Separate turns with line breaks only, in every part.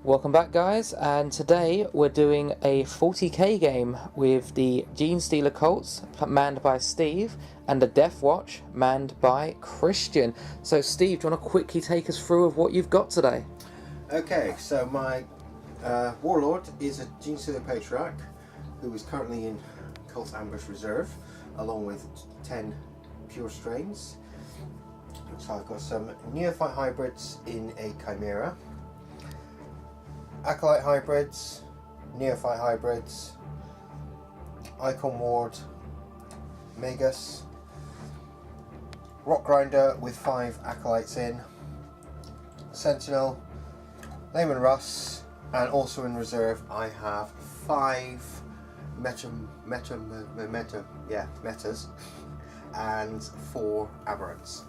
Welcome back, guys, and today we're doing a 40k game with the Genestealer Cults, manned by Steve, and the Deathwatch, manned by Christian. So Steve, do you want to quickly take us through of what you've got today?
Okay, so my Warlord is a Genestealer Patriarch who is currently in Cult Ambush Reserve, along with 10 pure strains. So I've got some Neophyte hybrids in a Chimera, Acolyte hybrids, Neophyte hybrids, Icon Ward, Magus, Rock Grinder with 5 Acolytes in, Sentinel, Layman Russ, and also in reserve I have 5 metas and 4 aberrants.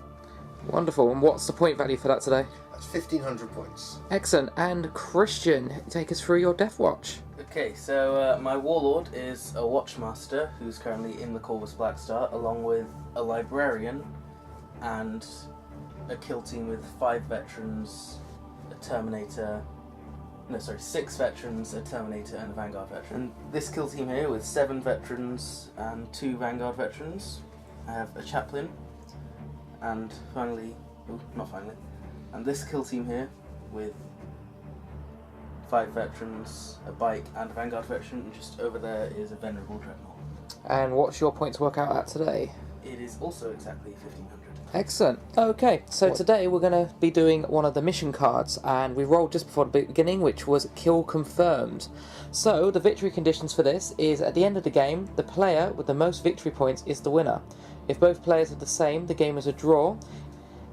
Wonderful, and what's the point value for that today?
That's 1,500 points.
Excellent, and Christian, take us through your Deathwatch.
Okay, so my Warlord is a Watchmaster who's currently in the Corvus Blackstar, along with a Librarian and a kill team with 5 veterans, a Terminator, 6 veterans, a Terminator and a Vanguard veteran. And this kill team here with 7 veterans and 2 Vanguard veterans. I have a Chaplain, and and this kill team here with 5 veterans, a Bike and a Vanguard veteran, and just over there is a Venerable Dreadnought.
And what's your point to work out at today?
It is also exactly 1,500.
Excellent. Okay, so today we're going to be doing one of the mission cards, and we rolled just before the beginning, which was Kill Confirmed. So the victory conditions for this is at the end of the game, the player with the most victory points is the winner. If both players are the same, the game is a draw.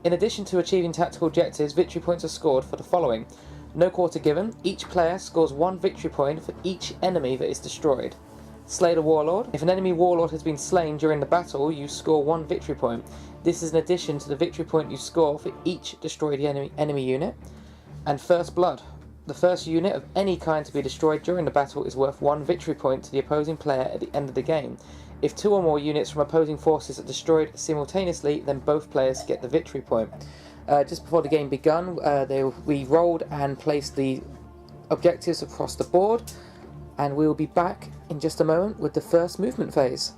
In addition to achieving tactical objectives, victory points are scored for the following. No quarter given. Each player scores 1 victory point for each enemy that is destroyed. Slay the Warlord. If an enemy Warlord has been slain during the battle, you score 1 victory point. This is in addition to the victory point you score for each destroyed enemy unit. And First Blood. The first unit of any kind to be destroyed during the battle is worth 1 victory point to the opposing player at the end of the game. If 2 or more units from opposing forces are destroyed simultaneously, then both players get the victory point. Just before the game begun, we rolled and placed the objectives across the board, and we will be back in just a moment with the first movement phase.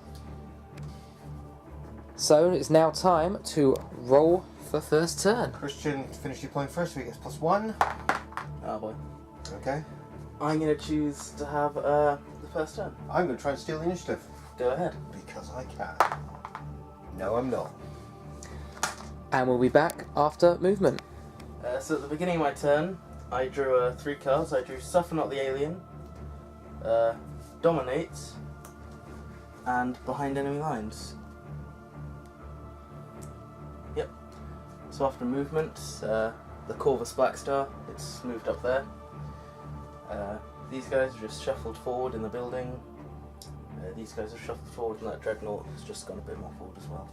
So it's now time to roll for first turn.
Christian, finish your point first, so he gets +1.
Oh boy.
Okay.
I'm going to choose to have the first turn.
I'm going to try and steal the initiative.
Go ahead.
Because I can. No, I'm not.
And we'll be back after movement.
So at the beginning of my turn, I drew 3 cards. I drew Suffer Not the Alien, Dominate, and Behind Enemy Lines. Yep. So after movement, the Corvus Blackstar, it's moved up there. These guys are just shuffled forward in the building. These guys are shuffled forward, and that Dreadnought has just gone a bit more forward as well.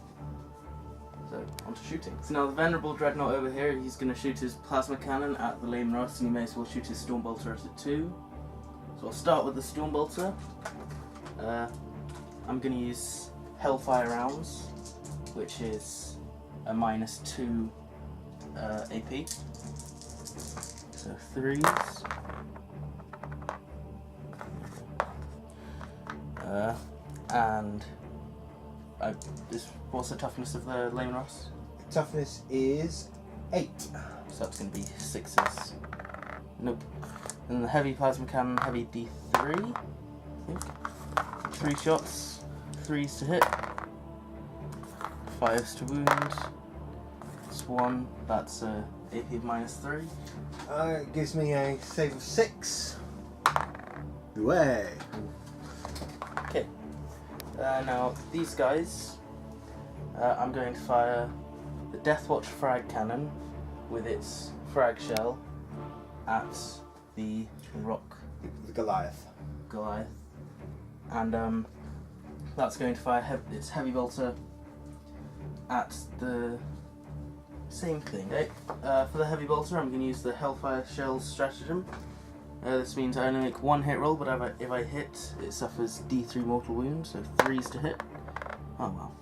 So, on to shooting. So now the Venerable Dreadnought over here, he's going to shoot his Plasma Cannon at the Layman Russ, and he may as well shoot his Stormbolter at it too. So I'll start with the Stormbolter. I'm going to use Hellfire Rounds, which is a -2 AP. So 3s. And what's the toughness of the Layman Russ?
Toughness is 8.
So that's going to be 6s. Nope. And the Heavy Plasma Cannon, heavy D3, I think. 3 shots, 3s to hit, 5s to wound. That's 1. That's AP of -3.
It gives me a save of 6. Way.
Okay. Now these guys, I'm going to fire the Deathwatch frag cannon with its frag shell at the rock
The Goliath.
and that's going to fire its heavy bolter at the same thing. Okay. For the heavy bolter, I'm going to use the Hellfire Shell stratagem. This means I only make 1 hit roll, but if I hit, it suffers D3 mortal wounds, so 3s to hit. Oh well.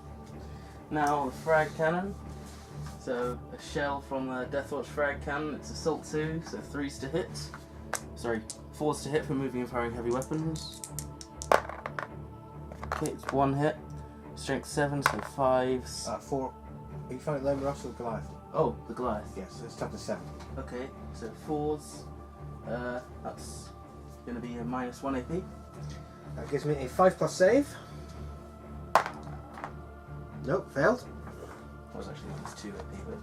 Now the frag cannon. So a shell from the Deathwatch frag cannon, it's assault 2, so 3s to hit. Sorry, 4s to hit for moving and firing heavy weapons. Okay, it's 1 hit. Strength 7, so 5s.
4. Are you fighting Lame Russ or Goliath?
Oh, the Goliath.
Yes, it's toughness 7.
Okay, so 4s. That's going to be a -1 AP.
That gives me a 5+ save. Nope, failed.
That was actually -2 AP, but...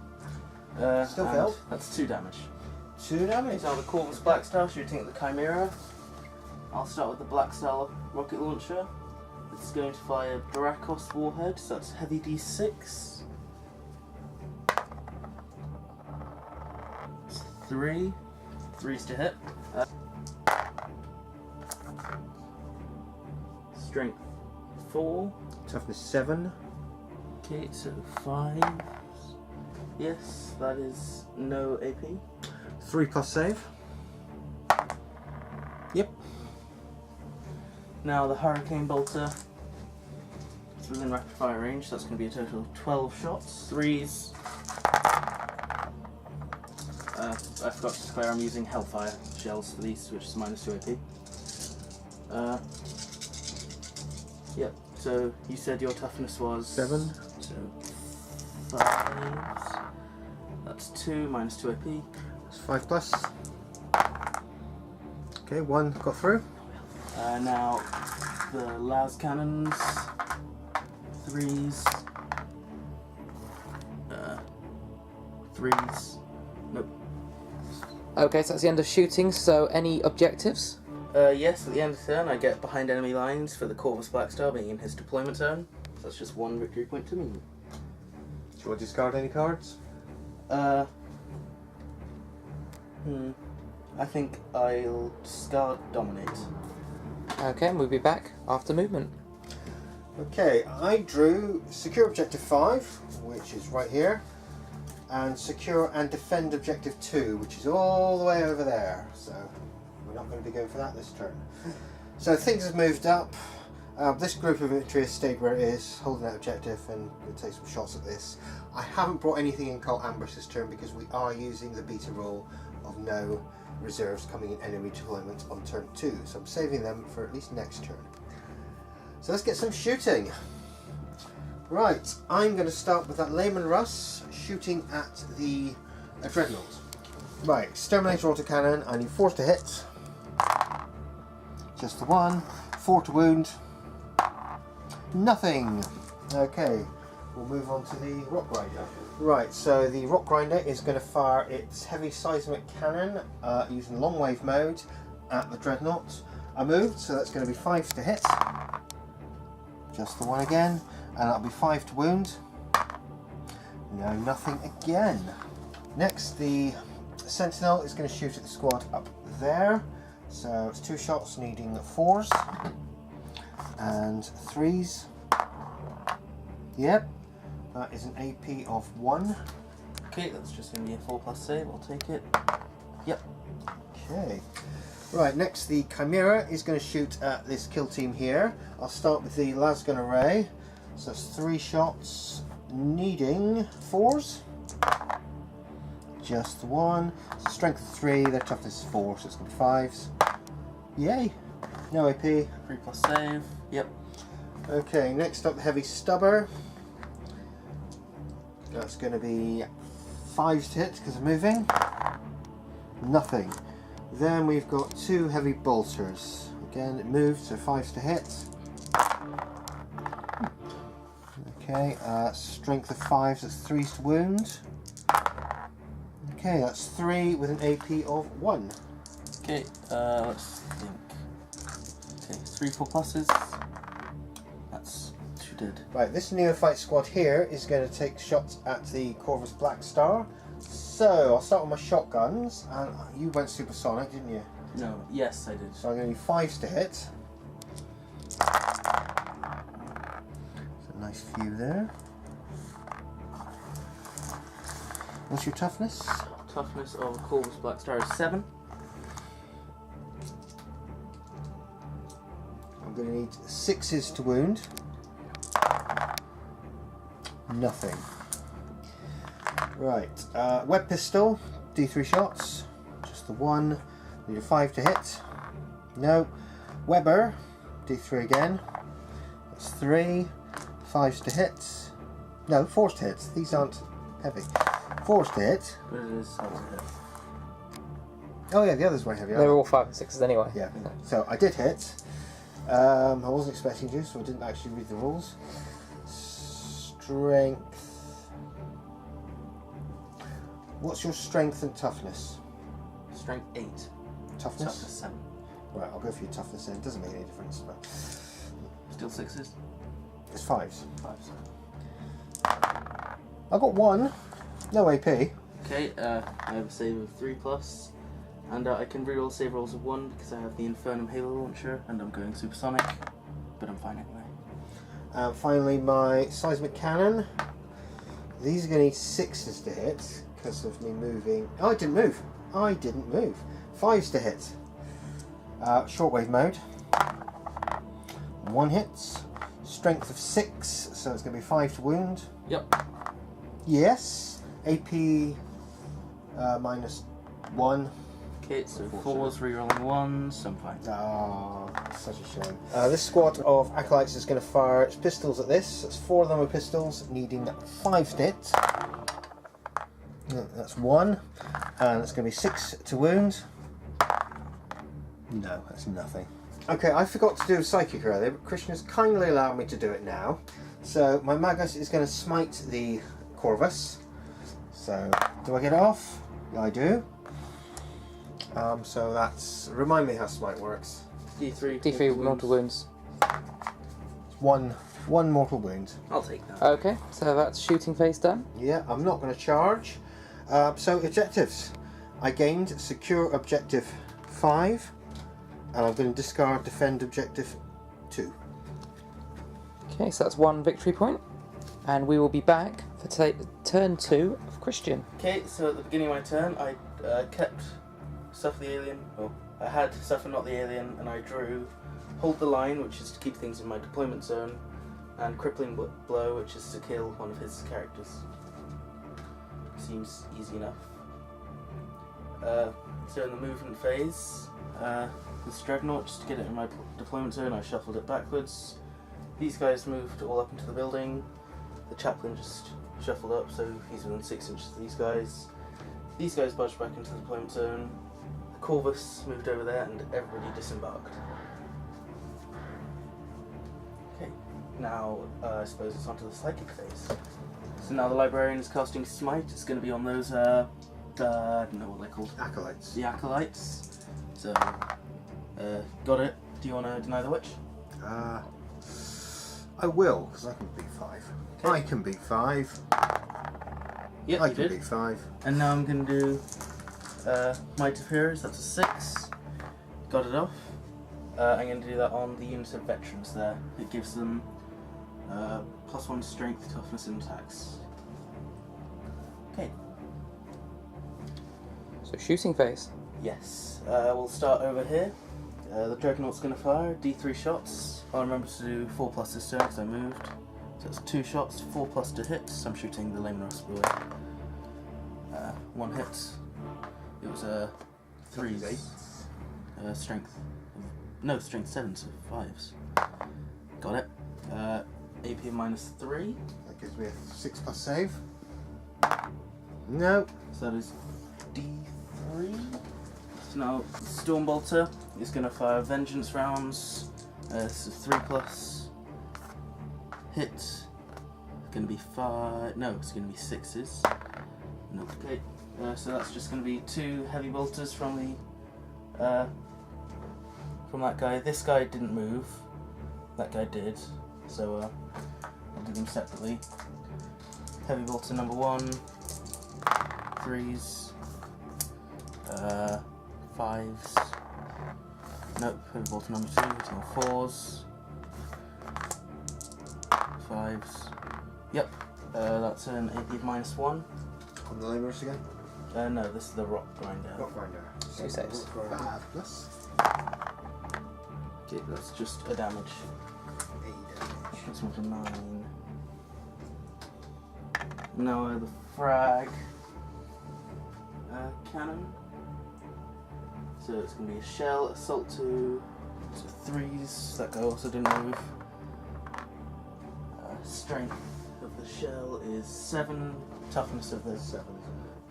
Still
and
failed.
That's 2 damage.
2 damage.
These are the Corvus Blackstar shooting at the Chimera. I'll start with the Blackstar rocket launcher. It's going to fire Bracos warhead, so that's heavy D6. 3. 3s to hit. Strength 4.
Toughness 7.
Okay, so 5. Yes, that is no AP.
3+ save. Yep.
Now the Hurricane Bolter is within rapid fire range, so that's going to be a total of 12 shots. 3s. I forgot to declare I'm using Hellfire shells for these, which is -2 AP. Yep, so you said your toughness was
7.
So 5s. That's 2 -2 AP.
That's 5+. Okay, 1 got through.
Now the las cannons. 3s. 3s. Nope.
Okay, so that's the end of shooting, so any objectives?
Yes, at the end of the turn I get behind enemy lines for the Corvus Blackstar being in his deployment zone. So that's just 1 victory point to me.
Do you want to discard any cards?
I think I'll discard Dominate.
Okay, and we'll be back after movement.
Okay, I drew Secure Objective 5, which is right here, and Secure and Defend Objective 2, which is all the way over there. So we're not going to be going for that this turn. So things have moved up. This group of infantry has stayed where it is, holding that objective, and we'll take some shots at this. I haven't brought anything in Cult Ambush this turn because we are using the beta rule of no reserves coming in enemy deployment on turn 2, so I'm saving them for at least next turn. So let's get some shooting. Right, I'm going to start with that Lehman Russ shooting at the Dreadnought. Right, Exterminator autocannon, I need 4 to hit. Just the 1. 4 to wound. Nothing. Okay, we'll move on to the Rock Grinder. Right, so the Rock Grinder is going to fire its heavy seismic cannon using long wave mode at the Dreadnought. I moved, so that's going to be 5 to hit. Just the 1 again, and that'll be 5 to wound. No, nothing again. Next, the Sentinel is going to shoot at the squad up there. So it's 2 shots needing 4s and 3s. Yep, that is an AP of 1.
Okay, that's just going to be a 4+ save, I'll take it. Yep.
Okay. Right, next the Chimera is going to shoot at this kill team here. I'll start with the Lasgun Array. So that's 3 shots needing 4s. Just the 1. So strength 3, their toughness is 4, so it's going to be 5s. Yay! No AP.
3+ save, yep.
Okay, next up the Heavy Stubber. That's going to be 5s to hit because of moving. Nothing. Then we've got 2 Heavy Bolters. Again, it moved, so 5s to hit. Okay, strength of 5s, that's 3s to wound. Okay, that's 3 with an AP of 1.
Okay, let's think. Okay, 3 4+. That's 2 dead.
Right, this Neophyte squad here is going to take shots at the Corvus Blackstar. So, I'll start with my shotguns, and you went supersonic, didn't you?
No, yes I did.
So I'm going to need 5s to hit. There's a nice few there. What's your toughness?
Toughness of Corvus Blackstar is 7.
I'm going to need 6s to wound. Nothing. Right, web pistol, D3 shots, just the 1. Need a 5 to hit. No. Weber, D3 again. That's 3. 5s to hit. No, 4s to hit. These aren't heavy. 4s to hit.
But it is hard to hit.
Oh yeah, the others weren't heavy.
They were all 5 and 6s anyway.
Yeah. So I did hit. I wasn't expecting to, so I didn't actually read the rules. Strength. What's your strength and toughness?
Strength 8.
Toughness?
Toughness 7.
Right, I'll go for your toughness then. It doesn't make any difference, but
Still 6s?
it's 5s.
5s.
I got 1. No AP.
Okay, I have a save of 3+, and I can reroll save rolls of 1 because I have the Infernum Halo Launcher, and I'm going supersonic, but I'm fine anyway.
Finally, my seismic cannon. These are going to need 6s to hit because of me moving. Oh, I didn't move. 5s to hit. Shortwave mode. 1 hit. Strength of 6, so it's going to be 5 to wound.
Yep.
Yes. AP minus 1.
Okay, so 4s, rerolling 1s, I'm fine.
Ah, such a shame. This squad of acolytes is going to fire its pistols at this. That's 4 of them with pistols, needing 5 to hit. That's 1, and it's going to be 6 to wound. No, that's nothing. Okay, I forgot to do a psychic earlier, but Christian has kindly allowed me to do it now. So my Magus is going to smite the Corvus. So, do I get it off? Yeah, I do. So that's... Remind me how smite works.
D3
mortal wounds.
One mortal wound.
I'll take that.
Okay, so that's shooting phase done.
Yeah, I'm not going to charge. So objectives. I gained secure objective 5, and I'm going to discard defend objective 2.
Okay, so that's 1 victory point, and we will be back for turn 2 of Christian.
Okay, so at the beginning of my turn, I kept Suffer the Alien, well, I had Suffer Not the Alien, and I drew Hold the Line, which is to keep things in my deployment zone, and Crippling Blow, which is to kill one of his characters. Seems easy enough. So in the movement phase, this Dreadnought, just to get it in my deployment zone, I shuffled it backwards. These guys moved all up into the building. The Chaplain just shuffled up, so he's within 6 inches of these guys. These guys budged back into the deployment zone. The Corvus moved over there, and everybody disembarked. Okay, now I suppose it's onto the psychic phase. So now the Librarian is casting Smite. It's going to be on those, I don't know what they're called.
Acolytes.
The Acolytes. So, got it. Do you want to deny the witch?
I will, because I can beat 5.
Okay.
I can beat 5.
Yep,
I
you
can
did.
beat 5.
And now I'm going to do Might of Heroes, that's a 6. Got it off. I'm going to do that on the unit of veterans there. It gives them +1 strength, toughness, and attacks. Okay.
So shooting phase.
Yes. We'll start over here. The Dreadnought's going to fire D3 shots. I'll remember to do 4+ this turn because I moved. So it's 2 shots, 4+ to hit. So I'm shooting the Lame Rasp away. 1 hit. It was a 3. Strength. No, strength 7, so 5s. Got it. AP -3.
That gives me a 6+ save. No.
So that is D3. So now Stormbolter is going to fire Vengeance rounds. This is 3+. Hit. It's going to be 5. No, it's going to be 6s. Nope. Okay. So that's just going to be 2 heavy bolters from the from that guy. This guy didn't move. That guy did. So I'll do them separately. Heavy bolter number 1. 3s. 5s. Nope. Heavy bolter number 2. It's now 4s. 5s. Yep. That's an AP -1.
On the labourers again?
No, this is the Rock Grinder.
Rock grinder.
2 saves.
Plus
Okay, that's just a damage.
8 damage.
That's one for 9. Now the frag cannon. So it's going to be a shell, assault 2, so 3s, that guy also didn't move. Strength of the shell is 7, toughness of the
7.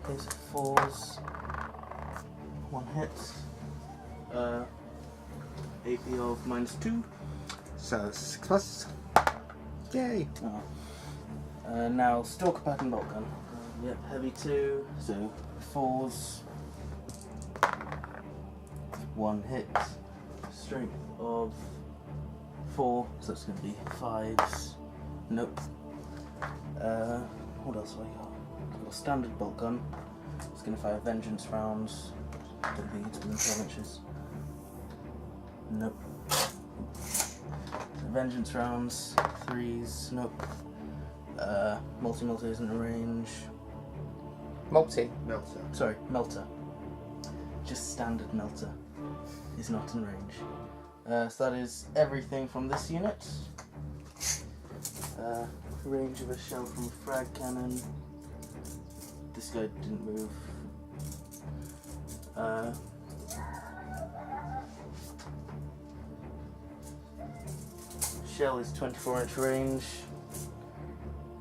Okay, so 4s, 1 hit, AP of -2.
So 6+. Yay!
Oh. Now stalker pattern bolt gun. Yep, heavy 2, so 4s, 1 hit, strength of 4, so it's going to be 5s. Nope. What else have I got? I've got a standard bolt gun. It's going to fire vengeance rounds. Don't think it's within 12 inches. Nope. So vengeance rounds, 3s. Nope. Multi-melter isn't in range.
Multi.
Melter.
Sorry, melter. Just standard melter is not in range. So that is everything from this unit. Range of a shell from a frag cannon. This guy didn't move. Shell is 24-inch range.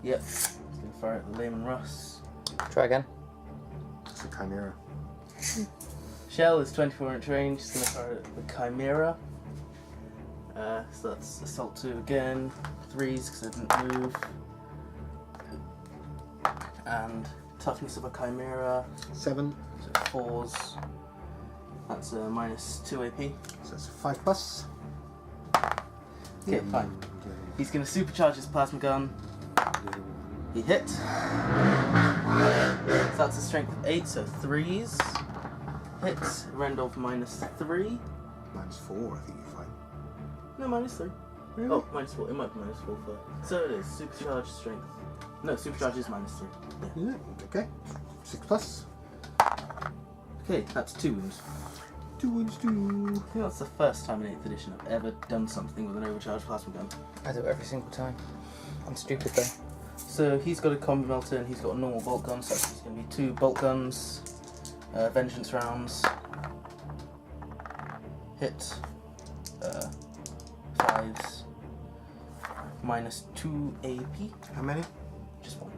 Yep, it's going to fire at the Lehman Russ.
Try again.
It's a Chimera.
Shell is 24-inch range, it's going to fire at the Chimera. So that's assault 2 again, 3s because I didn't move. And toughness of a Chimera,
7.
so 4s. That's a -2 AP.
So that's 5+.
Okay, fine. He's going to supercharge his plasma gun. He hit. So that's a strength of 8, so 3s. Hit, rend of -3.
-4, I think you're fine.
No, -3.
Really?
Oh, -4. It might be -4 for. So it is supercharged strength. No, supercharge is -3. Yeah.
Yeah, okay. 6+.
Okay, that's 2 wounds.
2 wounds, 2.
I think that's the first time in 8th edition I've ever done something with an overcharged plasma gun.
I do it every single time. I'm stupid though.
So he's got a combi melter and he's got a normal bolt gun, so it's going to be 2 bolt guns, vengeance rounds, hit, 5s, -2 AP.
How many?
Just 1.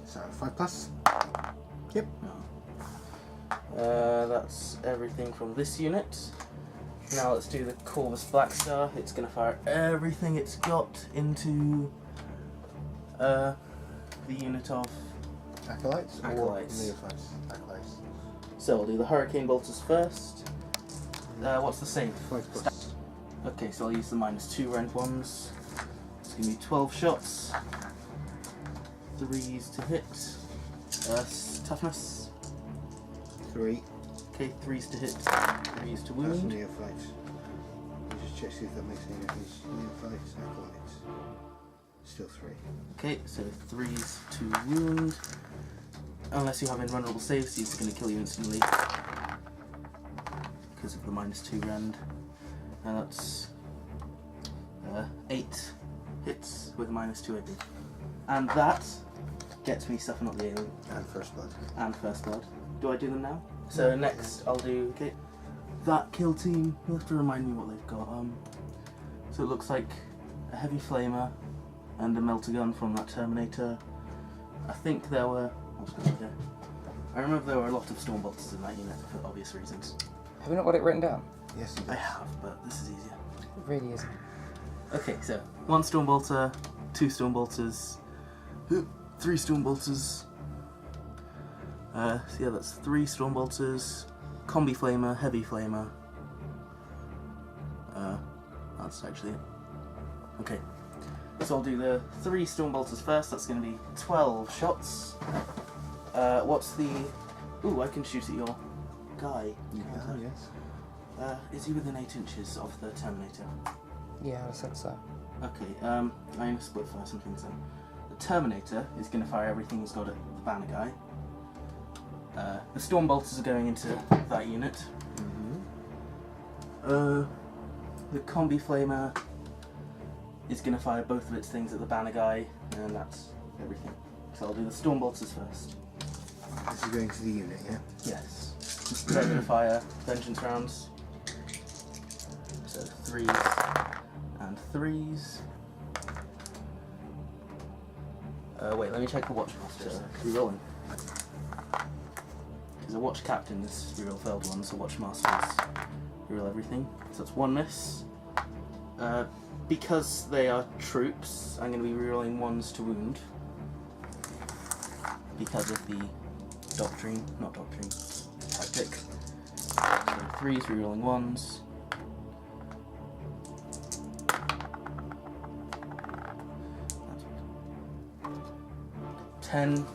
So 5+. Yep.
No. That's everything from this unit. Now let's do the Corvus Blackstar. It's going to fire everything it's got into the unit of
Acolytes?
Acolytes.
Or neophytes? Acolytes.
So I'll do the Hurricane Bolters first. What's the save?
5+.
Okay, so I'll use the -2 rend ones. It's going to be 12 shots. 3s to hit. Toughness.
3.
Okay, 3s to hit. 3s to
That's
wound.
neophytes. You just check see if that makes any difference. Neophytes, acolytes. Still 3.
Okay, so 3s to wound. Unless you have invulnerable saves, he's going to kill you instantly. Because of the -2 rend. And that's 8 hits with -2 AP. And that gets me stuffing up the alien.
And first blood.
And first blood. Do I do them now? So next I'll do, okay, that kill team. You'll have to remind me what they've got. So it looks like a heavy flamer and a melter gun from that Terminator. I think there were, what's going on here? I remember there were a lot of Stormbolters in that unit for obvious reasons.
Have you not got it written down?
Yes, you do.
I have, but this is easier.
It really isn't.
Okay, so 1 Stormbolter, 2 Stormbolters, 3 Stormbolters. So yeah, that's 3 Stormbolters, Combi Flamer, Heavy Flamer. That's actually it. Okay, so I'll do the 3 Stormbolters first. That's going to be 12 shots. What's the... Ooh, I can shoot at your guy.
Oh, yes.
Is he within 8 inches of the Terminator?
Yeah, I said so.
Okay, I'm going to split fire some things then. The Terminator is going to fire everything he's got at the banner guy. The Stormbolters are going into that unit. The Combi Flamer is going to fire both of its things at the banner guy, and that's everything. So I'll do the Stormbolters first.
This is going to the unit, yeah?
Yes. They're going to fire vengeance rounds. So 3s and 3s. Wait, let me check the Watchmaster. Rerolling. Because a Watch Captain is reroll failed one, so Watchmaster is reroll everything. So that's 1 miss. Because they are troops, I'm going to be rerolling 1s to wound. Because of the tactic. So 3s, rerolling 1s. That's 10,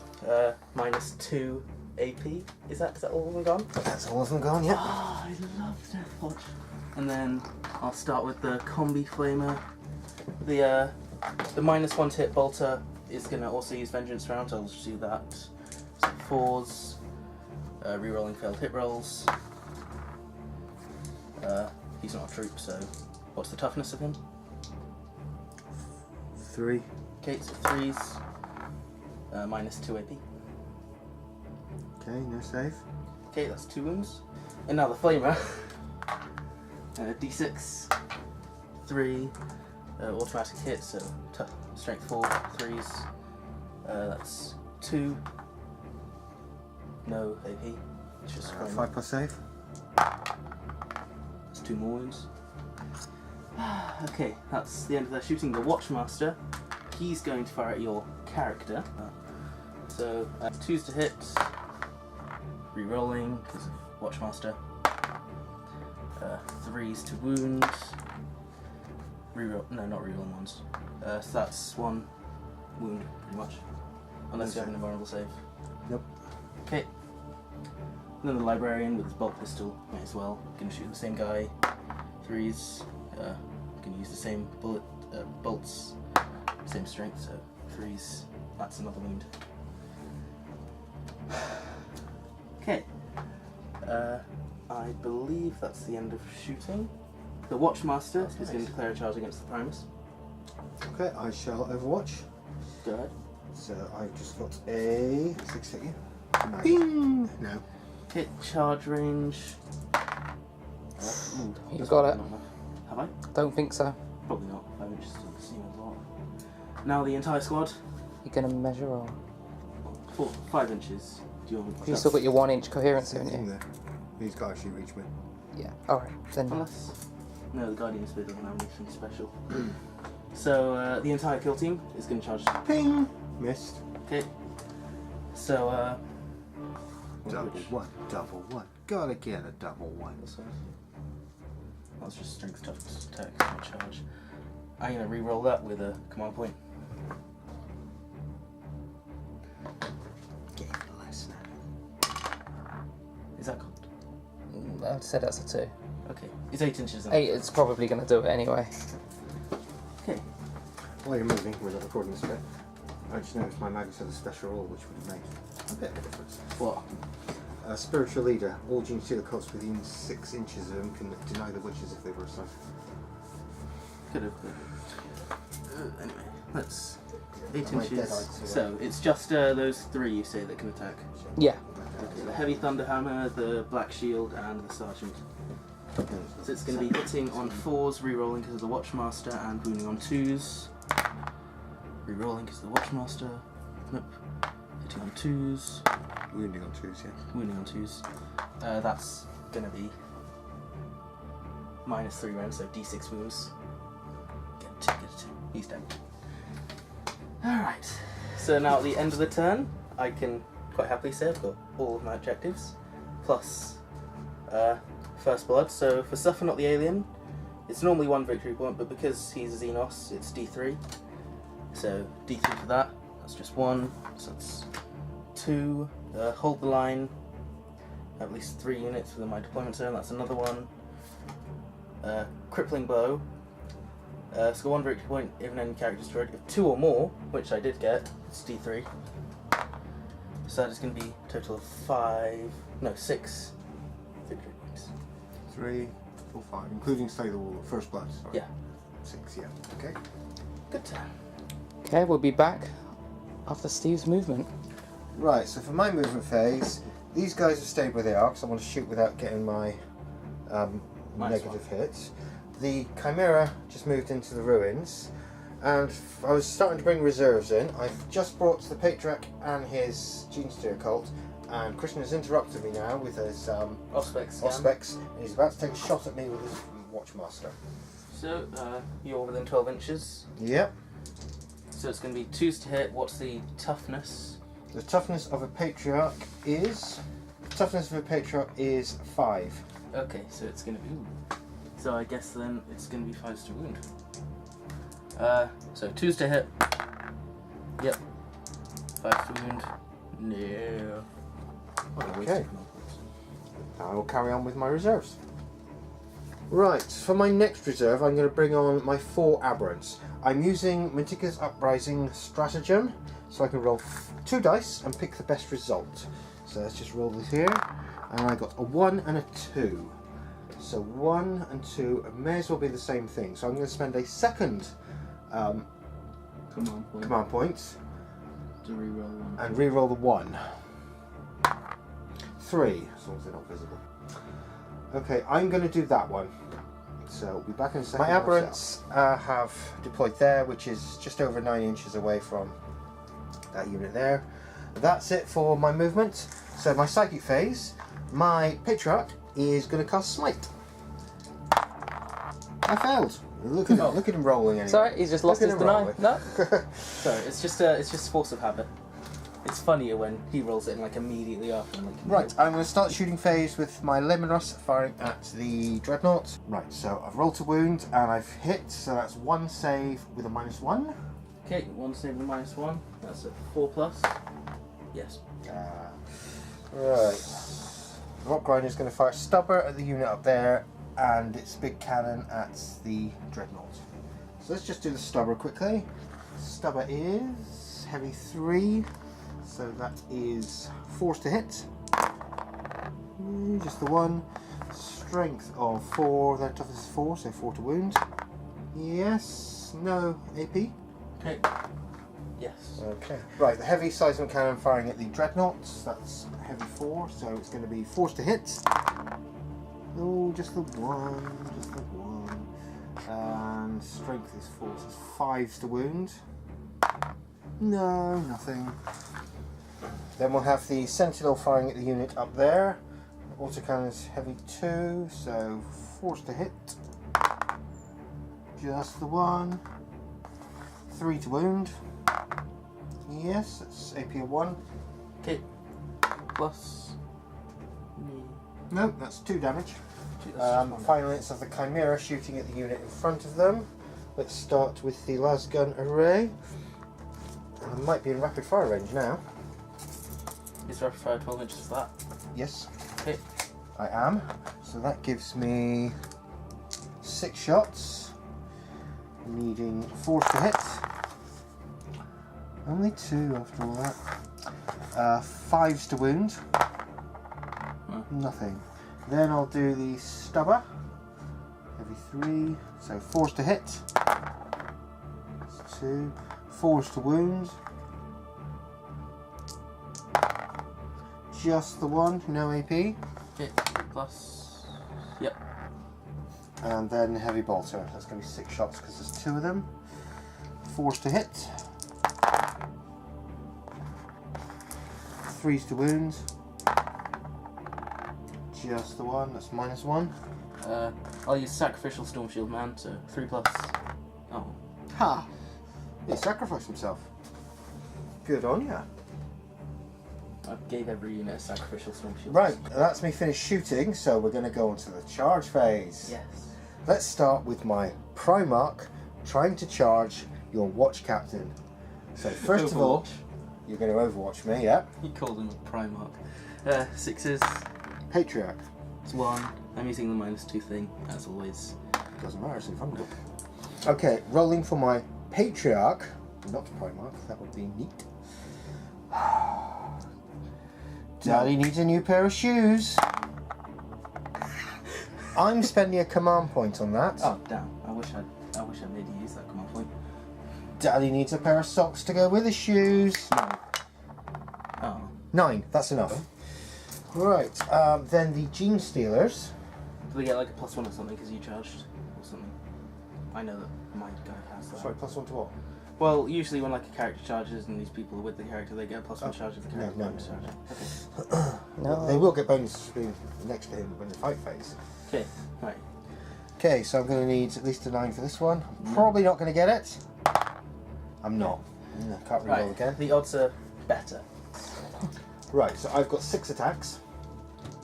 minus 2 AP. Is that all of them gone?
That's all of them gone, yeah.
Oh, I love Deathwatch. And then I'll start with the Combi Flamer. The -1 to hit bolter is going to also use vengeance round, so I'll just do that. So 4s, rerolling failed hit rolls. He's not a troop, so what's the toughness of him?
3.
Okay, so 3s, minus 2 AP.
Okay, no save.
Okay, that's 2 wounds. And now the Flamer. D6, 3, automatic hit, so strength 4, 3s. That's 2. No AP. It's just
5 plus save.
That's 2 more wounds. Okay, that's the end of their shooting. The Watchmaster, he's going to fire at your character. So 2s to hit, re-rolling because of Watchmaster. 3s to wound. No, not re-rolling ones. So that's 1 wound, pretty much. Unless you have an invulnerable save.
Nope.
Okay. And then the Librarian with his bolt pistol, might as well. Gonna shoot the same guy. 3s. Gonna use the same bolts. Same strength, so 3s. That's another wound. Okay. I believe that's the end of shooting. The Watchmaster is going to declare a charge against the Primus.
Okay, I shall overwatch.
Go ahead.
So I've just got a 6 hit you. No.
Ding!
No.
Hit charge range.
You've got it.
Have I?
Don't think so.
Probably not. 5 inches doesn't seem a lot. Now the entire squad.
You're gonna measure or
5 inches. Do you want?
you still got your 1 inch coherence, haven't
In
you?
there. He's got to actually reach me.
Yeah. Alright, then
Unless. No, the Guardian Spear doesn't have anything special. So the entire kill team is going to charge.
Ping! Missed.
Okay. So
Double one. Gotta get a double 1.
That's just strength, toughness, attack, not charge. I'm going to re-roll that with a command point.
Get less now.
Is that cocked?
I'd say that's a 2.
Okay. It's 8 inches.
8 is probably gonna do it anyway.
Okay.
While you're moving, we're not recording this bit. I just noticed my magus had a special rule which would have made a bit of a difference.
What?
A spiritual leader. All Genestealer cults within 6 inches of them can deny the witches if they were assigned.
Could have. Anyway, that's 8
I might dead
inches.
eye to
So it's just those 3 you say that can attack.
Yeah.
Okay, the heavy thunderhammer, the black shield, and the sergeant. So it's going to be hitting on 4s, re-rolling because of the Watchmaster, and wounding on 2s. Re-rolling because of the Watchmaster. Nope. Hitting on 2s.
Wounding on 2s, yeah.
Wounding on 2s. That's going to be minus 3 rounds, so d6 wounds. Get a 2. He's dead. Alright. So now at the end of the turn, I can quite happily say I've got all of my objectives. Plus First Blood. So for Suffer Not the Alien, it's normally 1 victory point, but because he's a Xenos, it's d3. So d3 for that. That's just 1. So that's 2. Hold the line. At least 3 units within my deployment zone. That's another 1. Crippling Blow. Score 1 victory point if an enemy character destroyed. If 2 or more, which I did get, it's d3. So that is going to be a total of 6 victory points.
3, 4, 5, including Slay the Wall, First Blood, sorry.
Yeah.
6, yeah. Okay.
Good turn.
Okay, we'll be back after Steve's movement.
Right, so for my movement phase, These guys have stayed where they are because I want to shoot without getting my negative hits. The Chimera just moved into the ruins, and I was starting to bring reserves in. I've just brought the Patriarch and his Genestealer Cult, and Christian has interrupted me now with his Auspex, and he's about to take a shot at me with his Watchmaster.
So, you're within 12 inches.
Yep.
So it's going to be 2s to hit. What's the toughness?
The toughness of a Patriarch is... 5.
Okay, so it's going to be... So I guess then it's going to be 5s to wound. So 2s to hit. Yep. 5s to wound. No. What a waste
Okay.
of my points.
I will carry on with my reserves. Right, for my next reserve I'm going to bring on my 4 aberrants. I'm using Meticulous Uprising stratagem, so I can roll 2 dice and pick the best result. So let's just roll this here, and I got a 1 and a 2. So 1 and 2 may as well be the same thing. So I'm going to spend a second command point
To reroll one.
and re-roll the 1. 3, as long as they're not visible. Okay, I'm going to do that one. So we'll be back in a second. My aberrants have deployed there, which is just over 9 inches away from that unit there. That's it for my movement. So my psychic phase, my Patriarch is going to cast Smite. I failed. Look at him rolling anyway.
Sorry, he's just lost his deny. No?
Sorry, it's just force of habit. It's funnier when he rolls it in like immediately after. Like,
Right, I'm going to start shooting phase with my Lemonruss firing at the Dreadnought. Right, so I've rolled to wound and I've hit, so that's 1 save with a -1.
Okay, 1 save with -1. That's a 4+. Yes.
Right. The Rock Grinder's going to fire Stubber at the unit up there and its big cannon at the Dreadnought. So let's just do the Stubber quickly. Stubber is heavy 3, so that is 4 to hit. Just the 1. Strength of 4, then toughness is 4, so 4 to wound. Yes, no AP.
Okay. Yes.
Okay. Right, the heavy seismic cannon firing at the Dreadnoughts. That's heavy 4, so it's going to be 4 to hit. Oh, just the 1, just the 1. And strength is 4, so it's 5 to wound. No, nothing. Then we'll have the Sentinel firing at the unit up there. Autocannon's heavy 2, so 4 to hit. Just the 1. 3 to wound. Yes, that's AP of 1.
Okay. Plus.
No, that's 2 damage.
That's
Finally, it's of the Chimera shooting at the unit in front of them. Let's start with the lasgun array. And I might be in rapid fire range now.
Is rapid fire 12 inches for that?
Yes,
Okay.
I am. So that gives me 6 shots, needing 4 to hit. Only 2 after all that. 5s to wound. Nothing. Then I'll do the Stubber. Heavy 3, so 4s to hit. That's 2. 4s to wound. Just the 1, no AP.
Okay. Plus. Yep.
And then Heavy Bolter. That's going to be 6 shots because there's 2 of them. 4s to hit. 3s to wound. Just the 1, that's -1.
I'll use Sacrificial Storm Shield Man, so 3+. Oh.
Ha! He sacrificed himself. Good on ya.
I gave every unit a Sacrificial Storm Shield.
Right, that's me finished shooting, so we're going to go on to the charge phase.
Yes.
Let's start with my Primarch trying to charge your Watch Captain. So first of all, you're going to Overwatch me, yeah?
He called him a Primarch. 6s.
Patriarch.
It's 1. I'm using the -2 thing, as always.
Doesn't matter, it's invulnerable. Okay, rolling for my Patriarch, not Primarch, that would be neat. Daddy needs a new pair of shoes. I'm spending a command point on that.
Oh damn! I wish I made you use that command point.
Daddy needs a pair of socks to go with his shoes.
Oh.
9, that's enough. Right, then the Genestealers.
Do they get like a +1 or something because you charged or something? I know that my guy has that.
Sorry, +1 to what?
Well, usually when like a character charges and these people are with the character, they get a +1 charge if the character
no.
charge. Okay.
No.
They will get bonuses being next to him when the fight phase.
Okay, right.
Okay, so I'm going to need at least a 9 for this one. Probably not going to get it. I'm not. No, can't reroll
Right.
again.
The odds are better.
Right, so I've got 6 attacks.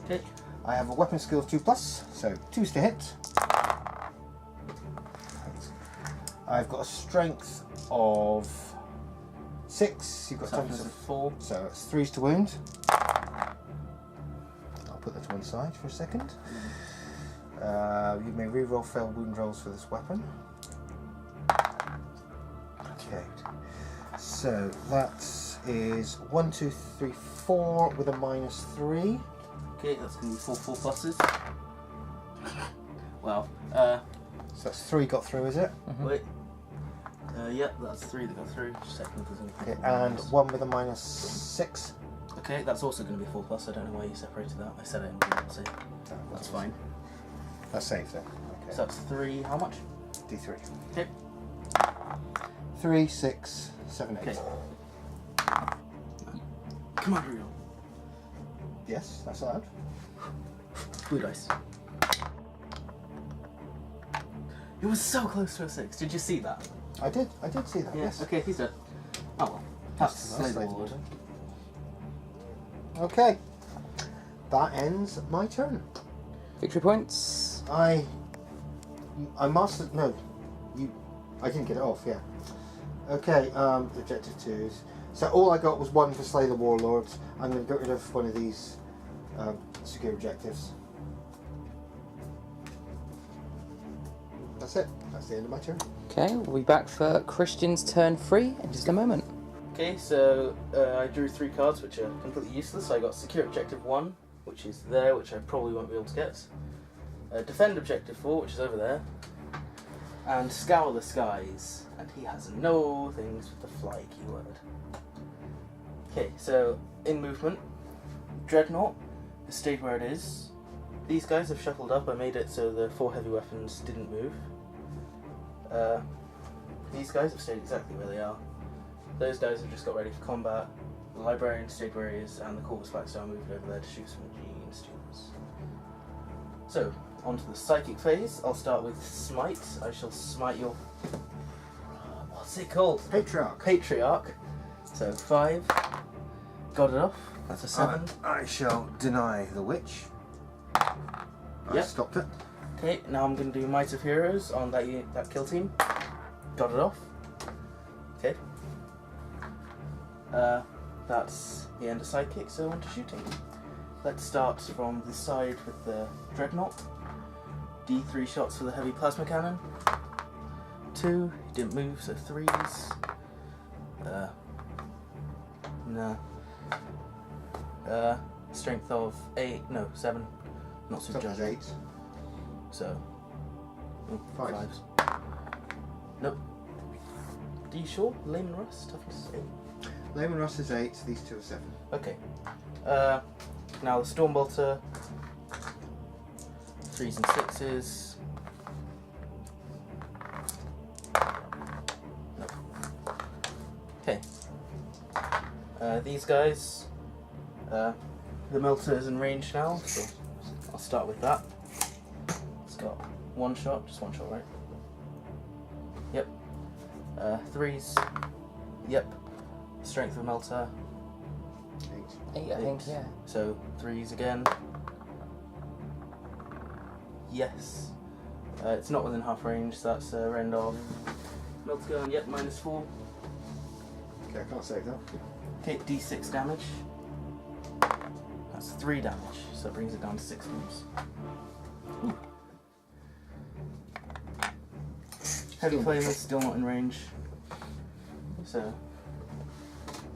Okay.
I have a weapon skill of 2+, so 2's to hit. I've got a strength of 6. You've got
Toughness
toughness
of
of
4.
So it's 3's to wound. I'll put that to one side for a second. You may reroll failed wound rolls for this weapon. Okay. So that is 1, 2, 3, 4 with a -3.
Okay, that's going to be 4 pluses. Well,
So that's 3 got through, is it?
wait. Yep, that's 3 that got through. Just checking if there's anything.
Okay, and 1 with a -6.
Okay, that's also going to be 4 plus. I don't know why you separated that. I said it in so that's fine.
That's safe then. Okay.
So that's 3. How much?
D3.
Okay.
3, 6, 7, 8.
Okay. Come on, real.
Yes, that's allowed.
Blue dice. It was so close to a 6. Did you see that?
I did see that, yes.
Okay, he's dead. Oh well. That's
That's
Slay the
Slay the
Lord.
Okay. That ends my turn.
Victory points.
I mastered, no, I didn't get it off, yeah. Okay, objective 2s. So all I got was 1 for Slay the Warlords. I'm going to get rid of one of these secure objectives. That's it. That's the end of my turn.
Okay, we'll be back for Christian's turn 3 in just a moment.
Okay, so I drew 3 cards which are completely useless. I got Secure Objective 1, which is there, which I probably won't be able to get. Defend Objective 4, which is over there. And Scour the Skies, and he has no things with the fly keyword. Okay, so in movement, Dreadnought has stayed where it is. These guys have shuffled up. I made it so the 4 heavy weapons didn't move. These guys have stayed exactly where they are. Those guys have just got ready for combat. The Librarian stayed where he is, and the Corvus Blackstar moved over there to shoot some Genestealers. So, on to the Psychic phase. I'll start with Smite. I shall smite your... What's it called?
Patriarch.
Patriarch. So 5. Got it off. That's a 7.
I shall deny the witch. I
Yep.
stopped it.
Okay, now I'm going to do Might of Heroes on that kill team. Got it off. Okay. That's the end of Psychic, so on to shooting. Let's start from the side with the Dreadnought. D3 shots for the heavy plasma cannon. 2, he didn't move, so 3s. No. Strength of 8, no, 7. Not so
Sometimes
judgment.
8.
So.
Five.
5s. Nope. Are you sure? Layman Rust? Toughness 8.
Layman Ross is 8, these 2 are 7.
Okay. Now the Stormbolter. 3s and 6s. Nope. Okay. These guys. The Melter is in range now, so I'll start with that. It's got 1 shot, just 1 shot, right? Yep. 3s. Yep. Strength of Melter.
8.
8, I think, yeah.
So 3s again. Yes. It's not within half range, so that's a round of Melter gun. Yep, -4.
Okay, I can't save that.
Okay, d6 damage. That's 3 damage, so it brings it down to 6 moves. Heavy flamers still not in range. So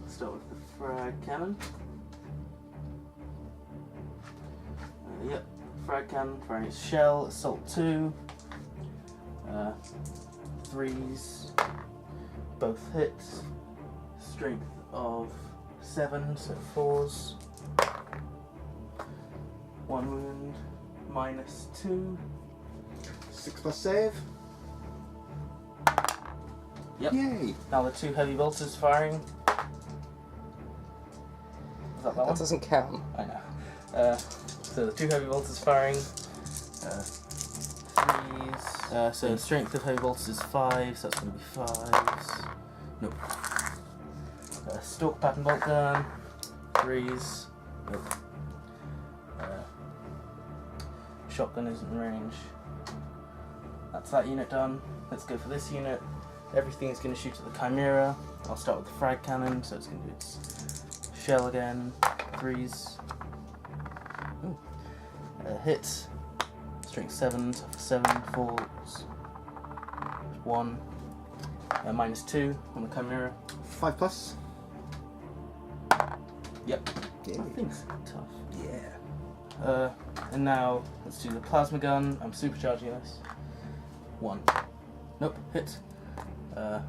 start with the frag cannon. Yep, frag cannon, firing its shell, assault 2. 3s, both hits. Strength of 7, so 4s. 1 wound, -2.
6+ save.
Yep.
Yay!
Now the 2 heavy bolters firing. Is that one?
That doesn't count.
I know. So the 2 heavy bolters firing. 3s. So strength of heavy bolters is 5, so that's going to be 5s. Nope. Stalk pattern bolt gun. 3s. Nope. Shotgun isn't in range. That's that unit done. Let's go for this unit. Everything's going to shoot at the Chimera. I'll start with the frag cannon, so it's going to do its shell again. 3s. Ooh. Hit. Strength 7, tough 7, falls. 1. -2 on the Chimera.
5+.
Yep.
Yeah.
That thing's tough.
Yeah.
And now let's do the plasma gun. I'm supercharging this. 1. Nope. Hit. 3s.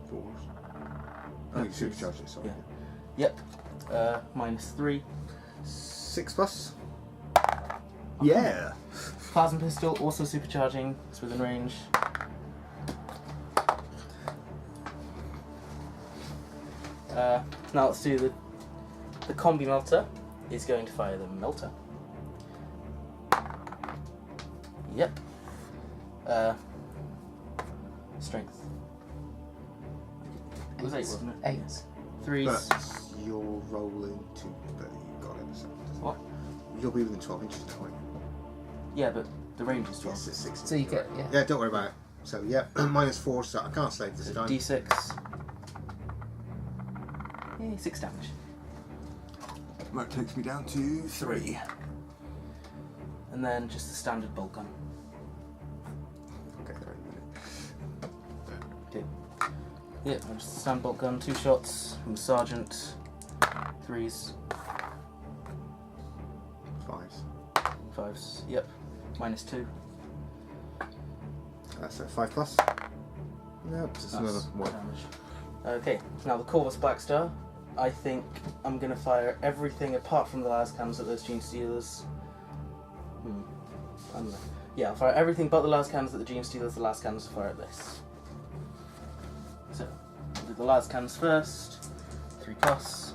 4s. Oh, you supercharged it, sorry.
Yeah. Yep. -3.
6+. Yeah!
Plasma pistol, also supercharging. It's within range. Now let's do the combi melter. Is going to fire the melter. Yep. Strength. It was 8, wasn't it?
8.
3s.
But you're rolling 2, but you got it. So
What?
you'll be within 12 inches now, won't you?
Yeah, but the range is 12.
Yes, it's 6.
So you get, yeah.
Yeah, don't worry about it. So, yeah, -4, so I can't save this
So
time.
D6. Yay, 6 damage.
That takes me down to 3.
And then just the standard bolt gun.
Okay, wait a minute.
Okay. Yeah, just the standard bolt gun, 2 shots from the sergeant. 3s.
5s.
5s. Yep. -2.
That's a 5+. Nope, just
That's
another 1.
damage. Okay, now the Corvus Black Star. I think I'm going to fire everything apart from the last cannons at those Genestealers. Yeah, I'll fire everything but the last cannons at the Genestealers, the last cannons will fire at this. So, I'll do the last cannons first. 3+.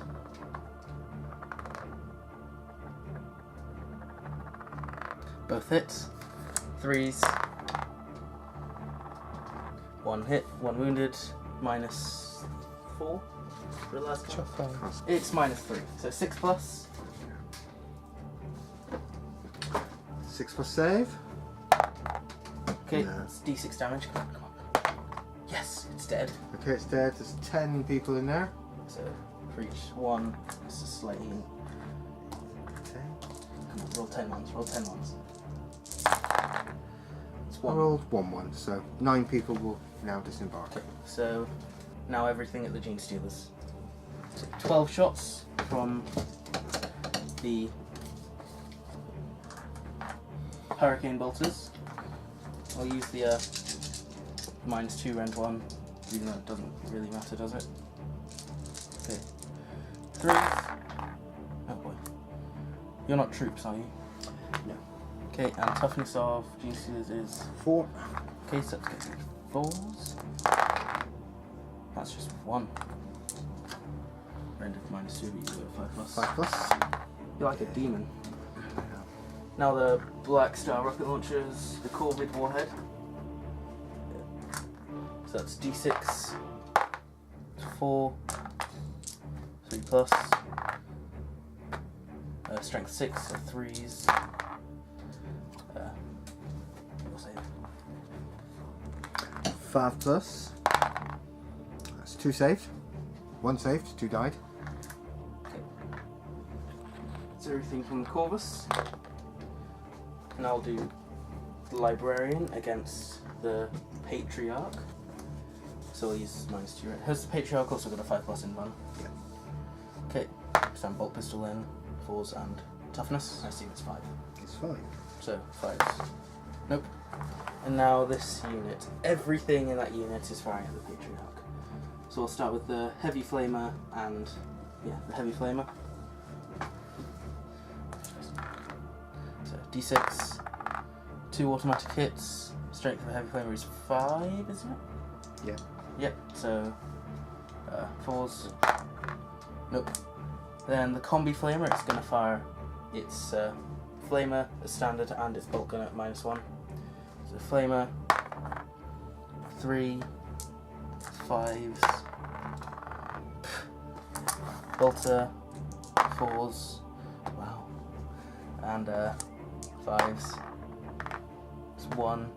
Both hit. 3s. 1 hit, 1 wounded, -4 for the last cannon. It's -3, so 6+.
6+ save.
Okay,
No.
it's D6 damage. Come on, come on. Yes, it's dead.
Okay, it's dead. There's 10 people in there.
So for each one, it's a slightly.
10.
Come on, roll 10 ones. Roll 10 ones. It's
I
1.
rolled 1-1, so 9 people will now disembark.
So now everything at the Genestealers. So 12 shots from the Hurricane Bolters. I'll use the -2 rend 1, even though it doesn't really matter, does it? Okay. 3s. Oh boy. You're not troops, are you?
No.
Okay, and toughness of Genestealers is
4.
okay, so let's get 4s. That's just 1. Rendered -2, but you do it 5+.
5+.
You're like a demon. Now the Black Star rocket launchers, the Corvid warhead. So that's D6, 4, 3+, strength 6, so 3s. We'll say
5+. That's 2 saved. 1 saved, 2 died.
okay. That's everything from the Corvus. And I'll do the Librarian against the Patriarch. So I'll use -2. Has the Patriarch also got a 5+ in one?
Yeah.
Okay, stand bolt pistol in, 4s and toughness. I assume it's 5.
It's 5.
So 5s. Nope. And now this unit. Everything in that unit is firing at the Patriarch. So I'll start with the Heavy Flamer and, yeah, the Heavy Flamer. D6, 2 automatic hits. Strength of a heavy flamer is 5, isn't it?
Yeah.
Yep, so 4s. Nope. Then the combi flamer, it's going to fire its flamer, a standard, and its bolt gun at -1. So flamer, 3, 5s, bolter, 4s, wow, and 5s. It's 1.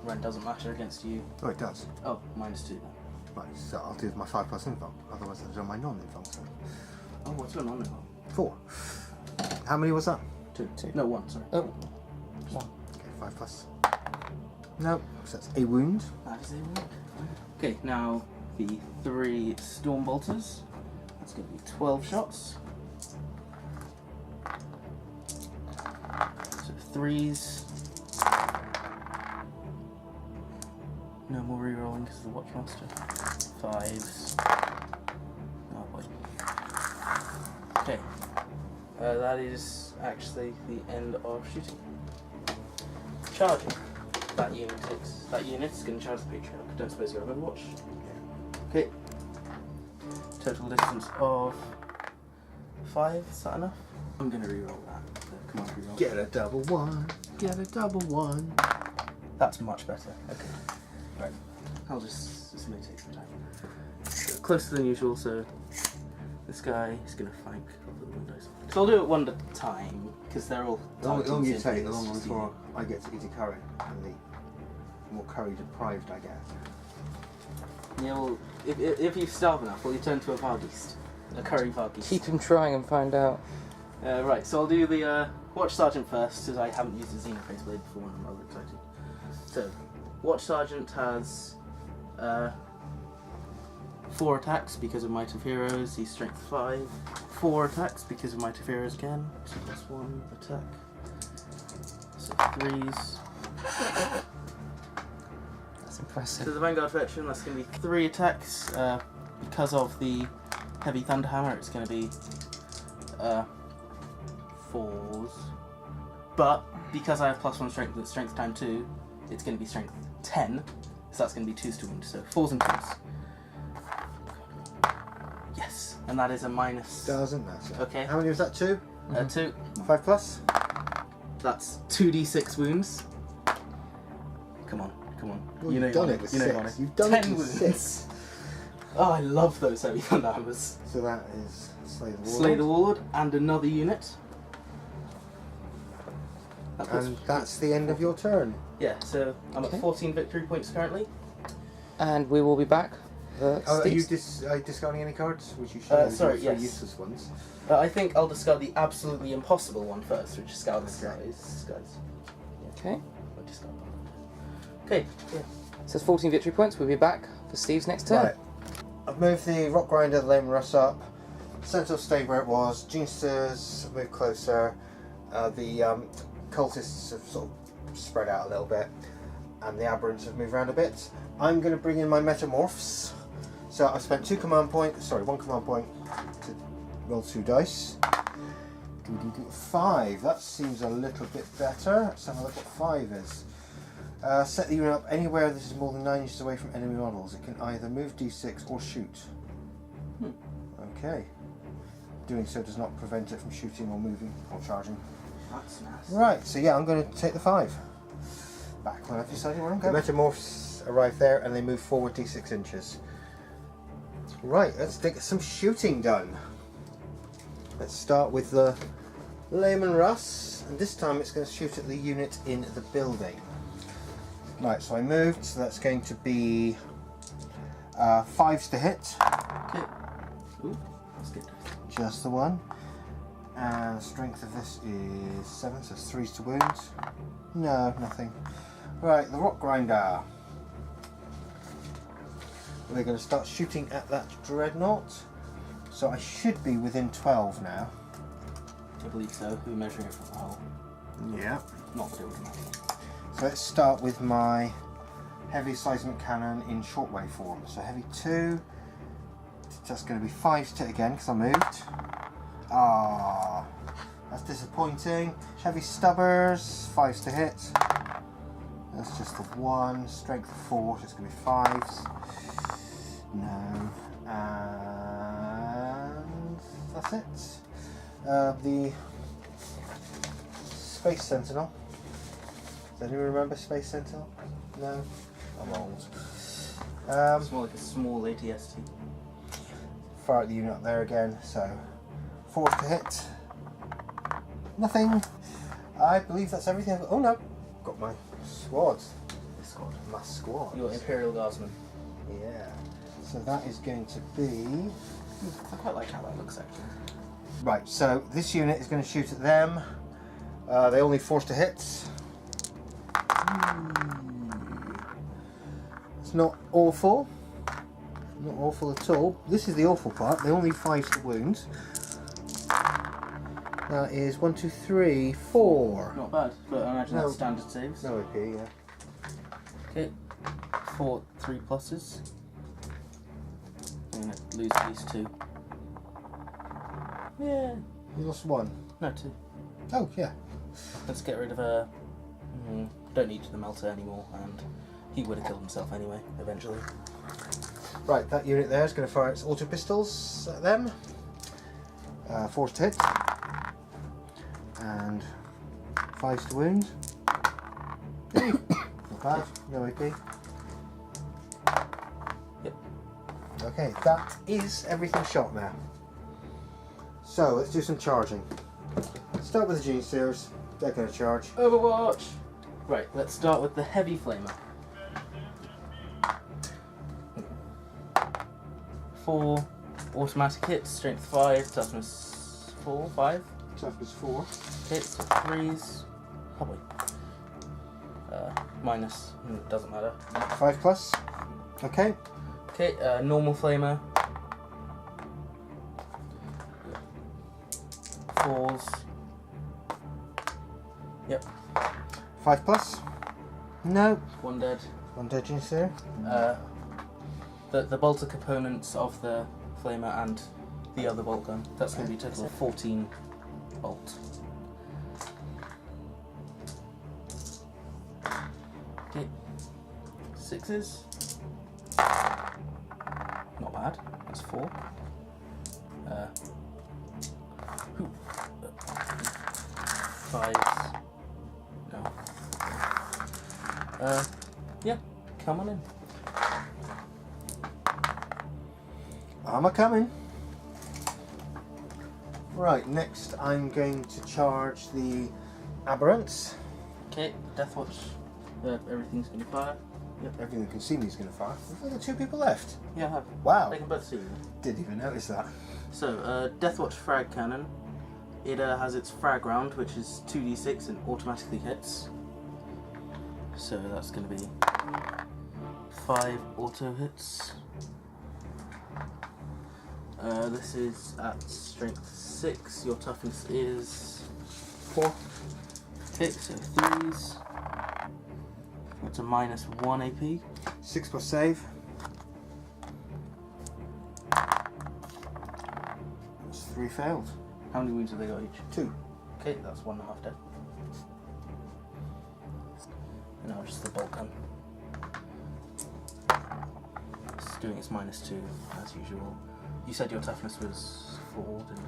Rent doesn't matter against you.
Oh, it does.
Oh, -2 then.
Right, so I'll do my 5 plus invuln. Otherwise, I'll do my non-invuln. So
Oh, what's going on now?
4. How many was that?
2. No, 1, sorry.
Oh,
Okay, 5 plus. No, so that's a wound.
That is a wound. Okay, now the 3 storm bolters. That's going to be 12 shots. So 3s. No more rerolling because of the Watchmaster. 5s. Oh boy. Okay. That is actually the end of shooting. Charging. That unit is going to charge the Patriarch. Don't suppose you have Overwatch. Okay. Total distance of 5. Is that enough? I'm going to reroll that. So come on, reroll.
Get a double 1. Get a double 1.
That's much better. Okay. Right. I'll just this may take some time. So closer than usual, so this guy is going to flank over the windows. So I'll do it one at a time, because they're all
The longer you
targeted
take, the
in
longer
this
before I get to eat a curry, and the more curry deprived I get.
Yeah, well, if you starve enough, well, you turn to a Vargeist. A curry Vargeist.
keep him trying and find out.
Right, so I'll do the Watch Sergeant first, because I haven't used the Xenophase Blade before and I'm rather excited. So, Watch Sergeant has 4 attacks because of Might of Heroes, he's Strength 5. 4 attacks because of Might of Heroes again, 2 plus 1 attack. So 3s.
That's impressive.
So the Vanguard Veteran, that's going to be 3 attacks. Because of the Heavy Thunderhammer, it's going to be 4s. But because I have +1 strength with strength time 2, it's going to be strength 10. So that's going to be 2s to wound. So 4s and 2s. Yes, and that is a minus.
Doesn't matter.
Okay.
How many was that? 2?
2.
5 plus?
That's 2d6 wounds. Come on, come on.
Well,
you know
you've done
you
it with
you know
6.
you want it.
You've done
10
it with
wounds.
6.
Oh, I love those Heavy Thunderhammers.
So that is Slay the Warlord.
Slay the Warlord and another unit. That puts-
And that's the end of your turn.
yeah, so I'm
Okay.
at 14 victory points currently.
And we will be back.
Are you
Steve's-
discarding any cards? Which you should
Sorry,
for
yes.
useless ones.
I think I'll discard the absolutely impossible one first, which is Scout the
Okay.
Skies.
Okay.
I'll discard that. Okay, yeah.
So it's 14 victory points. We'll be back for Steve's next turn.
Right. I've moved the Rock Grinder, the Lame Russ up. Sentinel stayed where it was. Genestealers have moved closer. The cultists have sort of spread out a little bit. And the Aberrants have moved around a bit. I'm going to bring in my Metamorphs. So I've spent 1 command point to roll 2 dice. 5. That seems a little bit better. Let's have a look what 5 is. Set the unit up anywhere that is more than 9 inches away from enemy models. It can either move d6 or shoot. Okay. Doing so does not prevent it from shooting or moving or charging.
That's nice.
Right, so yeah, I'm going to take the 5. Back when I've decided where I'm going. The Metamorphs arrive there and they move forward d6 inches. Right, let's get some shooting done. Let's start with the Layman Russ, and this time it's going to shoot at the unit in the building. Right, so I moved, so that's going to be 5s to hit.
Okay. Ooh, that's good.
Just the one. And the strength of this is 7, so it's 3s to wound. No, nothing. Right, the Rock Grinder. We're going to start shooting at that Dreadnought. So I should be within 12 now.
I believe so. We're measuring it from the hole.
Yeah.
Not that it would matter.
So let's start with my heavy seismic cannon in shortwave form. So heavy 2. It's just going to be 5s to hit again because I moved. Ah, That's disappointing. Heavy stubbers, 5s to hit. That's just the 1. Strength 4, so it's going to be 5s. No. And that's it. The Space Sentinel. Does anyone remember Space Sentinel? No? I'm old.
It's more like a small ATST.
Fire at the unit up there again, so 4 to hit. Nothing. I believe that's everything I've got. Oh no, got my squad. My squad.
Your Imperial Guardsman.
Yeah. So that is going to be...
I quite like how that looks actually.
Right, so this unit is going to shoot at them. They only 4 to hit. It's not awful. Not awful at all. This is the awful part. They only 5 to wound. That is 1, 2, 3, 4.
Not bad, but I imagine
No.
that's standard saves.
No AP, yeah.
Okay, 4 3 pluses. I'm gonna lose at least 2. Yeah.
You lost 1.
No, 2.
Oh, yeah.
Let's get rid of a. Don't need the melter anymore, and he would have killed himself anyway, eventually.
Right, that unit there is going to fire its auto pistols at them. 4 to hit. And 5 to wound. Not bad, no AP.
Yep.
Okay, that is everything shot now. So let's do some charging. Start with the Genestealers. They're going to charge.
Overwatch! Right, let's start with the heavy flamer. 4 automatic hits, strength 5, toughness 4, 5.
Toughness 4.
Okay, so 3s. Oh wait. Minus, doesn't matter.
5 plus. Okay.
Okay, normal flamer. 4s. Yep,
5 plus. No.
1 dead.
1 dead Genestealer.
The bolter components of the flamer and the other bolt gun. That's going to be a total of 14 bolt. Okay, 6s. Not bad. That's 4. 5s. No. Yeah. Come on in.
I'm a coming. Right, next I'm going to charge the Aberrants.
Okay, Deathwatch. Everything's going to fire. Yep.
Everything that can see me is going to fire. We've only got 2 people left.
Yeah, I have.
Wow.
They can both see you.
Didn't even notice that.
So, Deathwatch frag cannon. It has its frag round, which is 2d6 and automatically hits. So that's going to be 5 auto hits. This is at strength 6. Your toughness is 4. Okay, so 3s. That's a minus 1 AP.
6 plus save. That's 3 failed.
How many wounds have they got each?
2.
Okay, that's 1.5 dead. And now just the bolt gun. It's doing its minus 2 as usual. You said your toughness was 4, didn't you?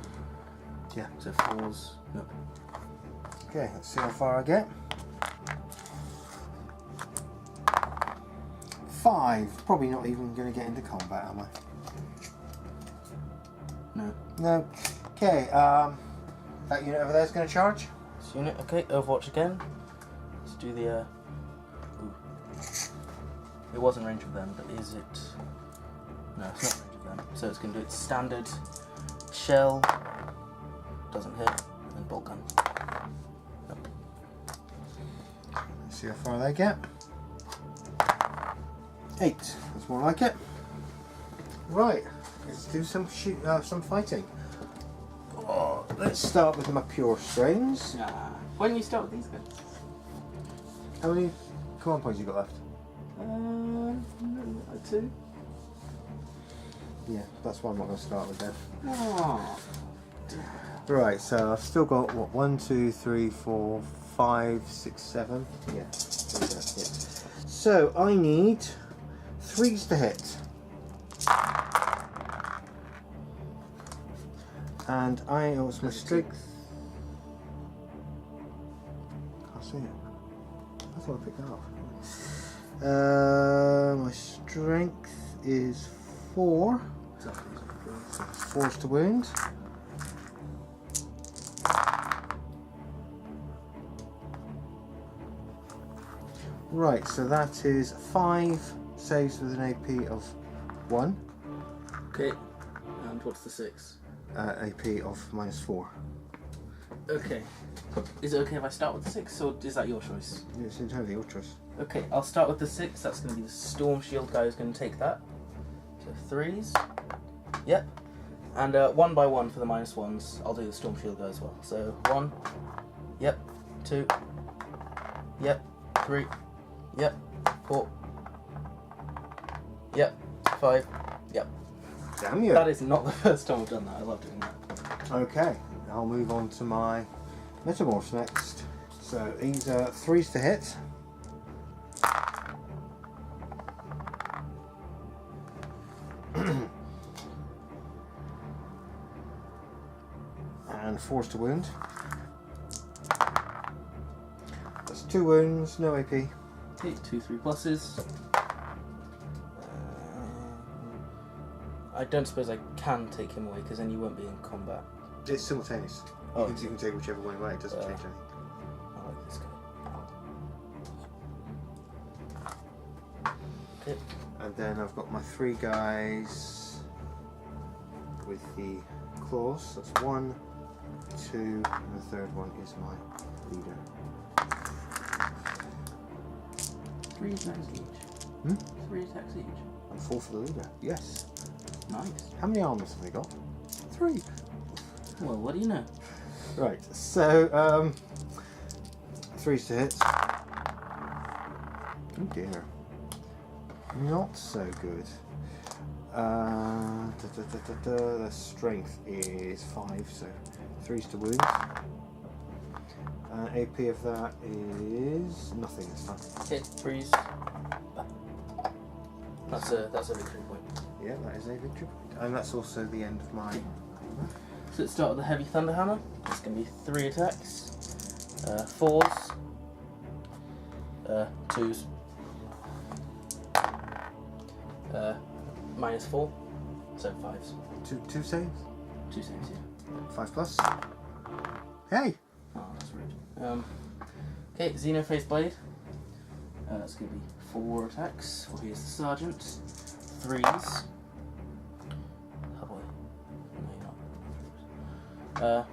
Yeah.
So 4s. Nope.
Okay, let's see how far I get. 5. Probably not even going to get into combat, am I?
No.
No. Okay, that unit over there is going to charge.
This unit, okay, Overwatch again. Let's do the. Ooh. It was in range of them, but is it? No, it's not in range of them. So it's going to do its standard shell. Doesn't hit, and bolt gun. Nope.
Let's see how far they get. 8. That's more like it. Right, let's do some some fighting. Oh, let's start with my pure strains.
When you start with these guys?
How many command points you got left?
2.
Yeah, that's why I'm not going to start with them.
Oh.
Right, so I've still got what 1, 2, 3, 4, 5, 6, 7. Yeah. There we go, yeah. So I need 3s to hit. And what's my strength? Can't see it. I thought I picked that up. My strength is 4. So 4's to wound. Right, so that is 5 saves with an AP of 1.
Okay. And what's the 6?
AP of -4.
Okay. Is it okay if I start with the 6, or is that your choice?
It's entirely your choice.
Okay, I'll start with the 6. That's going to be the Storm Shield guy who's going to take that. So 3s. Yep. And 1 by 1 for the -1s. I'll do the Storm Shield guy as well. So 1. Yep. 2. Yep. 3. Yep. 4. Yep. 5. Yep.
Damn you.
That is not the first time I've done that. I love doing that.
Okay, I'll move on to my Metamorphs next. So these are 3s to hit. And 4s to wound. That's 2 wounds, no AP.
Okay, 2, 3 pluses. I don't suppose I can take him away because then you won't be in combat.
It's simultaneous.
Oh,
You can take whichever one away, it doesn't change anything.
I like this guy. Okay.
And then I've got my 3 guys with the claws. That's 1, 2, and the third one is my leader.
3 attacks each. 3 attacks each.
And 4 for the leader. Yes.
Nice.
How many armors have they got? 3.
Well, what do you know?
Right, so 3s to hit. Oh dear. Not so good. The strength is 5, so 3s to wound. AP of that is nothing this time.
Hit, freeze. That's a victory point.
Yeah, that is a victory point. And that's also the end of my...
So let's start with the Heavy Thunder Hammer. It's going to be 3 attacks. 4s. 2s. -4. So 5s.
2 saves?
2 saves, yeah.
5 plus. Hey!
Oh, that's rude. Okay, Xenophase Blade. That's going to be 4 attacks. Well, here's the Sergeant. 3s. Oh boy. No, you're not.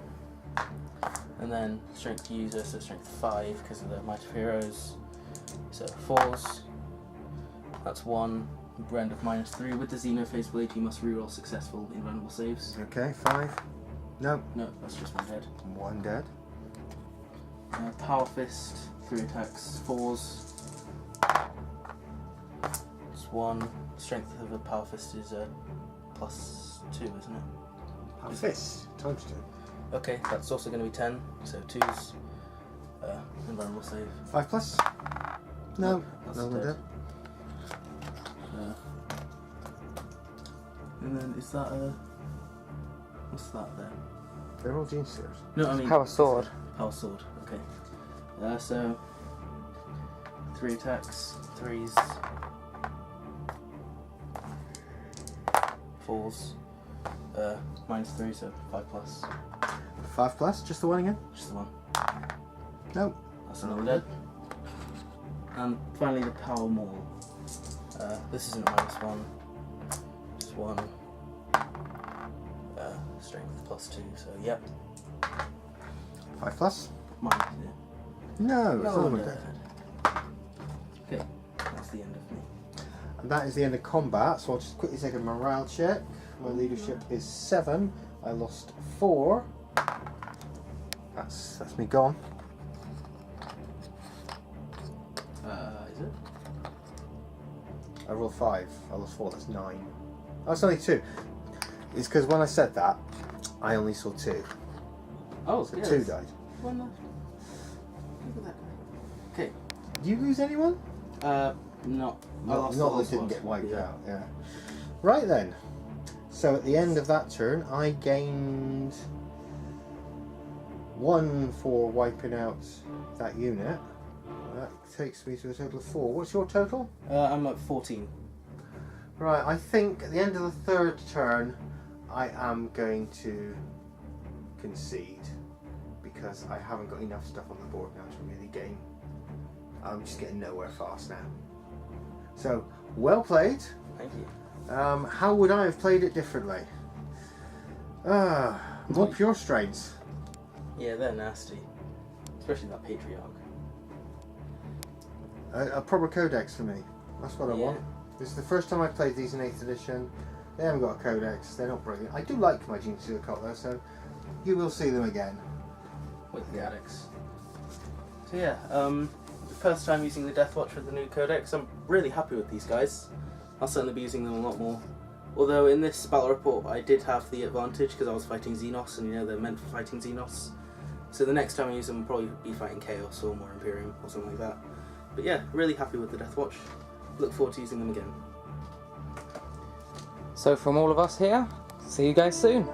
And then Strength User, so Strength 5 because of the Might of Heroes. So 4s. That's 1. Brand of -3. With the Xenophase Blade, you must reroll successful invulnerable saves.
Okay, 5. No.
No, that's just 1 dead.
1 dead.
Power Fist, 3 attacks, 4s. It's 1. Strength of a Power Fist is +2, isn't it?
Power Fist, times 2.
Okay, that's also going to be 10, so 2s. Invulnerable save.
5 plus? No,
that's
no one dead.
And then is that what's that there?
They're all Genestealers.
No, I mean
Power sword.
Power sword. Okay. So 3 attacks, 3s, 4s, -3, so 5 plus.
5 plus? Just the one again?
Just the 1.
No.
That's another dead. And finally the Power Maul. This isn't -1. Just 1. Strength +2, so yep.
5 plus?
Mine, yeah.
No, it's
No,
all
no,
dead.
Okay, that's the end of me.
And that is the end of combat, so I'll just quickly take a morale check. My leadership is 7. I lost 4. That's me gone.
Is it?
I rolled 5. I lost 4. That's 9. Oh, it's only 2. It's because when I said that, I only saw 2.
Oh,
So
yes.
2 died.
One left. Look at that guy. Okay.
Did you lose anyone?
Not. I
Not
lost
that
all
didn't
squad.
get wiped
Yeah.
out, yeah. Right then. So at the end of that turn, I gained 1 for wiping out that unit. That takes me to a total of 4. What's your total?
I'm at 14.
Right, I think at the end of the 3rd turn, I am going to concede because I haven't got enough stuff on the board now to really gain. I'm just getting nowhere fast now. So, well played.
Thank you.
How would I have played it differently? More pure strains.
Yeah, they're nasty. Especially that Patriarch.
A proper codex for me. That's what I
Yeah.
want. This is the first time I've played these in 8th edition. They haven't got a codex. They're not brilliant. I do like my Genestealer Cult though, so you will see them again.
With the Codex. So yeah, first time using the Deathwatch with the new Codex. I'm really happy with these guys. I'll certainly be using them a lot more. Although in this battle report I did have the advantage because I was fighting Xenos, and you know they're meant for fighting Xenos. So the next time I use them I'll probably be fighting Chaos or more Imperium or something like that. But yeah, really happy with the Deathwatch. Look forward to using them again.
So from all of us here, see you guys soon.